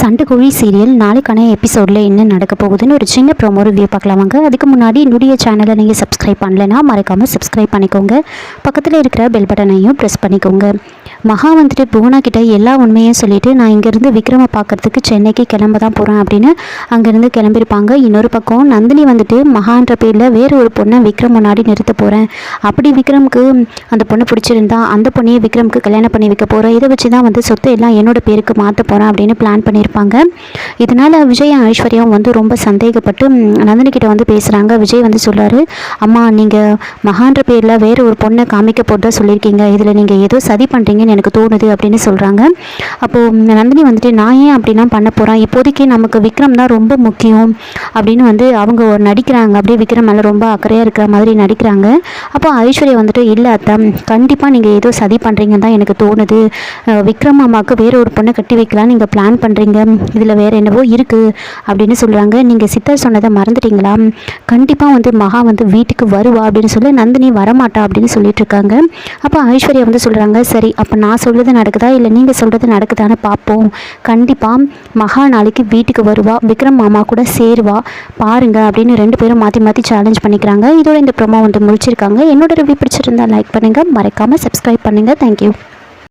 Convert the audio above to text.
சண்டைக்கோழி serial நாளைக்கான எபிசோடில் என்ன நடக்க போகுதுன்னு ஒரு சின்ன ப்ரோமோ ரிவ்யூ பார்க்கலாம் வாங்க. அதுக்கு முன்னாடி என்னுடைய சேனலை நீங்கள் சப்ஸ்கிரைப் பண்ணலைன்னா மறக்காமல் சப்ஸ்கிரைப் பண்ணிக்கோங்க. பக்கத்தில் இருக்கிற பெல் பட்டனையும் ப்ரெஸ் பண்ணிக்கோங்க. மகா வந்துட்டு புவனா கிட்ட எல்லா உண்மையும் சொல்லிவிட்டு நான் இங்கேருந்து விக்ரமை பார்க்குறதுக்கு சென்னைக்கு கிளம்ப தான் போகிறேன் அப்படின்னு அங்கேருந்து கிளம்பியிருப்பாங்க. இன்னொரு பக்கம் நந்தினி வந்துட்டு மகான்ற பேரில் வேறு ஒரு பொண்ணை விக்ரம் முன்னாடி நிறுத்த போகிறேன், அப்படி விக்ரமுக்கு அந்த பொண்ணு பிடிச்சிருந்தா அந்த பொண்ணையே விக்ரமுக்கு கல்யாணம் பண்ணி வைக்க போகிறேன், இதை வச்சு தான் வந்து சொத்து எல்லாம் என்னோட பேருக்கு மாற்ற போகிறேன் அப்படின்னு பிளான் பண்ணியிருப்பாங்க. இதனால் விஜய் ஐஸ்வர்யாவும் வந்து ரொம்ப சந்தேகப்பட்டு நந்தினி கிட்ட வந்து பேசுகிறாங்க. விஜய் வந்து சொல்கிறாரு, அம்மா நீங்கள் மகான்ற பேரில் வேறு ஒரு பொண்ணை காமிக்க போட்டு சொல்லியிருக்கீங்க, இதில் நீங்கள் ஏதோ சதி பண்ணுறீங்கன்னு எனக்கு தோணுது அப்படின்னு சொல்கிறாங்க. அப்போது நந்தினி வந்துட்டு நான் ஏன் அப்படிலாம் பண்ண போகிறேன், இப்போதைக்கு நமக்கு விக்ரம் தான் ரொம்ப முக்கியம் அப்படின்னு வந்து அவங்க நடிக்கிறாங்க. அப்படியே விக்ரம் மேலே ரொம்ப அக்கறையாக இருக்கிற மாதிரி நடிக்கிறாங்க. அப்போ ஐஸ்வர்யா வந்துட்டு இல்லை அத்தா, கண்டிப்பாக நீங்கள் ஏதோ சதி பண்ணுறீங்கன்னு தான் எனக்கு தோணுது, விக்ரம் அம்மாவுக்கு வேறு ஒரு பொண்ணை கட்டி வைக்கலான்னு நீங்கள் பிளான் பண்ணுறீங்க, இதில் வேறு என்னவோ இருக்குது அப்படின்னு சொல்கிறாங்க. நீங்கள் சித்தர் சொன்னதை மறந்துட்டீங்களா, கண்டிப்பாக வந்து மகா வந்து வீட்டுக்கு வருவா அப்படின்னு சொல்லி நந்தினி வரமாட்டா அப்படின்னு சொல்லிட்டு இருக்காங்க. அப்போ ஐஸ்வர்யா வந்து சொல்கிறாங்க, சரி அப்போ நான் சொல்கிறது நடக்குதா இல்லை நீங்கள் சொல்கிறது நடக்குதான்னு பார்ப்போம், கண்டிப்பாக மகா நாளைக்கு வீட்டுக்கு வருவா, விக்ரம் மாமா கூட சேருவா பாருங்க அப்படின்னு ரெண்டு பேரும் மாற்றி மாற்றி சேலஞ்ச் பண்ணிக்கிறாங்க. இதோட இந்த ப்ரோமோ வந்து முடிச்சிருக்காங்க. என்னோட ரிவ்யூ பிடிச்சிருந்தா லைக் பண்ணுங்கள், மறக்காமல் சப்ஸ்கிரைப் பண்ணுங்கள். தேங்க்யூ.